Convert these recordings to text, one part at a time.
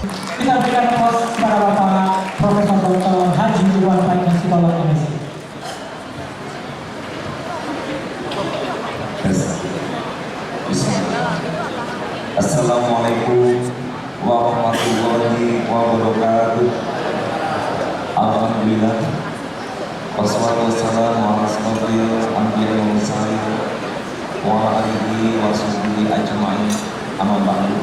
Kita berikan aplaus kepada Bapak Profesor Dr. Haji Iwan Faiz, psikolog MSI. Assalamualaikum warahmatullahi wabarakatuh. Alhamdulillah. Wassalatu wassalamu ala asyrofil anbiya'i wal mursalin wa ala alihi wa sahbihi ajma'in. Amma ba'du.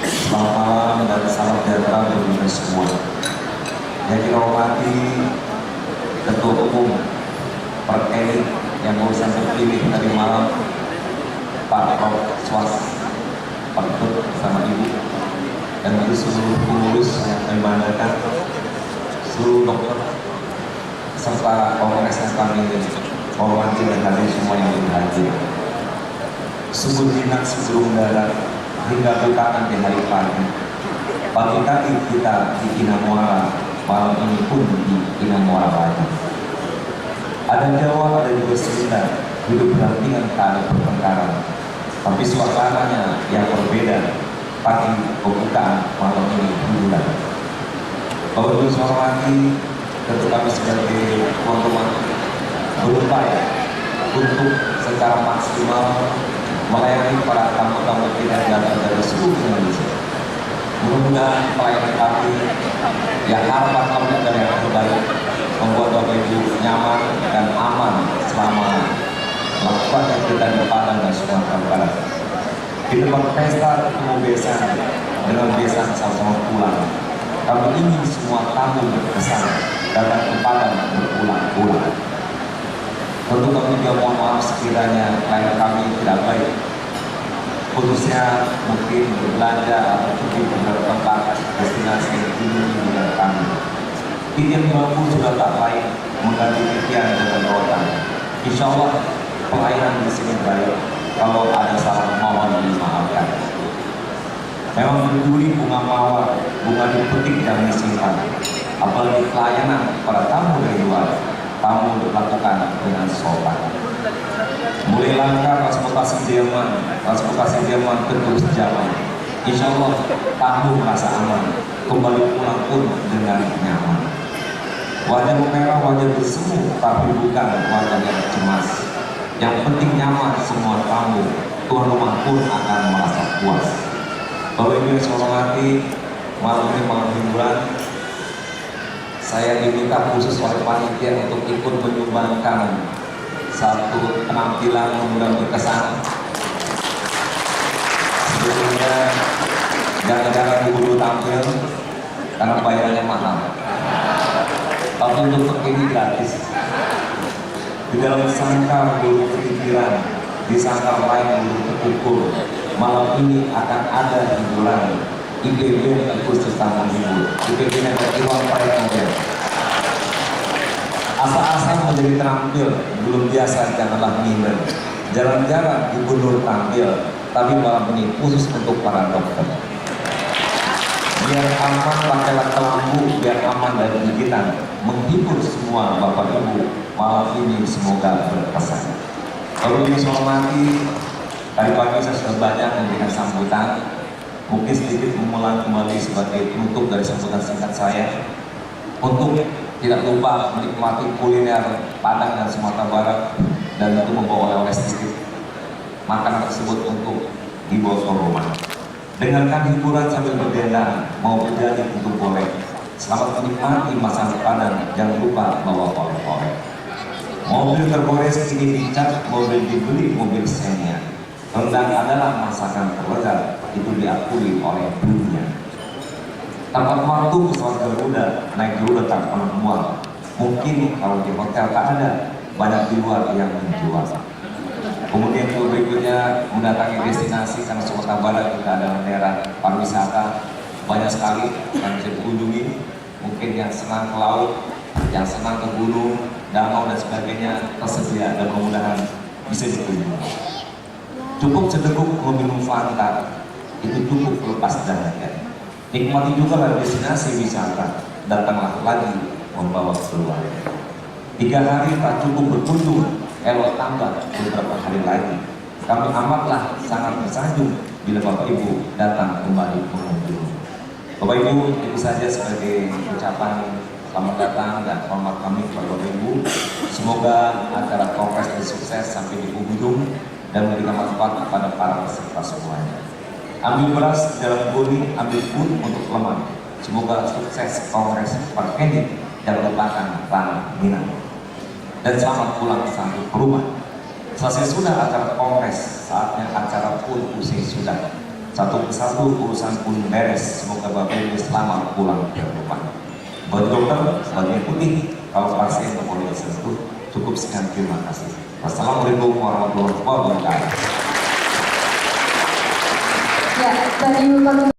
Selamat malam dan salam sejahtera bagi kita semua. Yang dirahmati Ketua Umum Perkeli yang barusan terpilih tadi malam, Pak Prof. Swas Pak Tut bersama Ibu, dan itu seluruh pengurus yang kami banggakan, seluruh dokter serta kongres yang kami hormati dan hadir semua yang berhadir. Sungguh jinak sebelum darat hingga bekakan di hari pagi. Pagi tadi kita di Inamora, malam ini pun di Inamora lagi. Ada Jawa, ada juga Sunda, hidup berdampingan tak ada pertengkaran. Tapi suasananya yang berbeda. Pagi pembukaan, malam ini bulan. Bapak Ibu hormati, tentu kami sebagai tuan rumah berupaya untuk secara maksimal melayani para tamu-tamu kita yang datang dari seluruh Indonesia. Mudah-mudahan pelayanan kami yang harapan kami dari yang terbaik membuat Bapak Ibu nyaman dan aman selama melakukan kegiatan di Padang dan Sumatera Barat. Di tempat pesta ketemu besan dengan besan sama-sama pulang. Kami ingin semua tamu berkesan datang ke Padang berulang-ulang. Tentu kami juga mohon maaf sekiranya klien kami tidak baik, khususnya mungkin berbelanja atau cuti beberapa tempat destinasi di negara kami. Titian mampu sudah tak lain mengganti titian dengan rotan. Insya Allah pelayanan di sini baik. Kalau ada salah mohon dimaafkan. Memang berduri bunga mawar, bunga dipetik dan disimpan. Apalagi pelayanan para tamu dari luar, tamu dilakukan dengan sopan. Mulai langkah transportasi Jerman terus jalan. Insya Allah tamu merasa aman, kembali pulang pun dengan nyaman. Wajah merah, wajah bersemu, tapi bukan wajah yang cemas. Yang penting nyaman semua tamu, tuan rumah pun akan merasa puas. Bapak Ibu yang saya hormati, malam ini malam hiburan, saya diminta khusus oleh panitia untuk ikut menyumbangkan satu penampilan yang berkesan. Sebetulnya jangan-jangan dulu tampil karena bayarannya mahal, tapi untuk ini gratis. Di dalam sangkar bulu pikiran, di sangkar lain bulu terpukul. Malam ini akan ada hiburan. IPB khusus tentang hibur. IPB yang Iwan Faiz. Asa-asa menjadi terampil, belum biasa janganlah minder. Jarang-jarang gubernur tampil, tapi malam ini khusus untuk para dokter. Biar aman pakailah kelambu, biar aman dari gigitan, menghibur semua Bapak Ibu. Malam ini semoga berkesan. Kalau ini hormati, tadi pagi saya sudah banyak memberikan sambutan. Mungkin sedikit mengulang kembali sebagai penutup dari sambutan singkat saya. Untuk tidak lupa menikmati kuliner Padang dan Sumatera Barat, dan itu membawa oleh-oleh sedikit makanan tersebut untuk dibawa ke rumah. Dengarkan hiburan sambil berdendang, mau berjanji untuk boleh. Selamat menikmati masakan Padang, jangan lupa bawa oleh-oleh. Mobil tergores ini dicat, mobil dibeli, mobil senia. Rendang adalah masakan terlezat, itu diakui oleh dunia. Tempat waktu pesawat Garuda, naik Garuda tak pernah mual. Mungkin kalau di hotel tak ada, banyak di luar yang menjual. Kemudian berikutnya mendatangi destinasi karena Sumatera Barat kita ada daerah pariwisata banyak sekali yang bisa dikunjungi. Mungkin yang senang ke laut, yang senang ke gunung, danau dan sebagainya tersedia dan mudah-mudahan bisa dikunjungi. Cukup sedekuk meminum Fanta, itu cukup lepas dahaga. Nikmati juga lah destinasi wisata, datanglah lagi membawa keluarga. 3 hari tak cukup berkunjung, elok tambah beberapa hari lagi. Kami amatlah sangat tersanjung bila Bapak Ibu datang kembali mengunjungi. Bapak Ibu, itu saja sebagai ucapan selamat datang dan hormat kami kepada Bapak Ibu. Semoga acara kongres ini sukses sampai di ujung dan memberikan manfaat kepada para peserta semuanya. Ambil beras di dalam goni, ambil pun untuk lemah. Semoga sukses kongres Parkendi dan letakkan tanah Minang. Dan selamat pulang sampai ke rumah. Selesai sudah acara kongres, saatnya acara pun usai sudah. Satu persatu urusan pun beres. Semoga Bapak Ibu selamat pulang ke rumah. Buat dokter, sebagai putih, kalau pasien boleh disentuh. Cukup sekian, terima kasih. Wassalamualaikum warahmatullahi wabarakatuh. Ya, tadi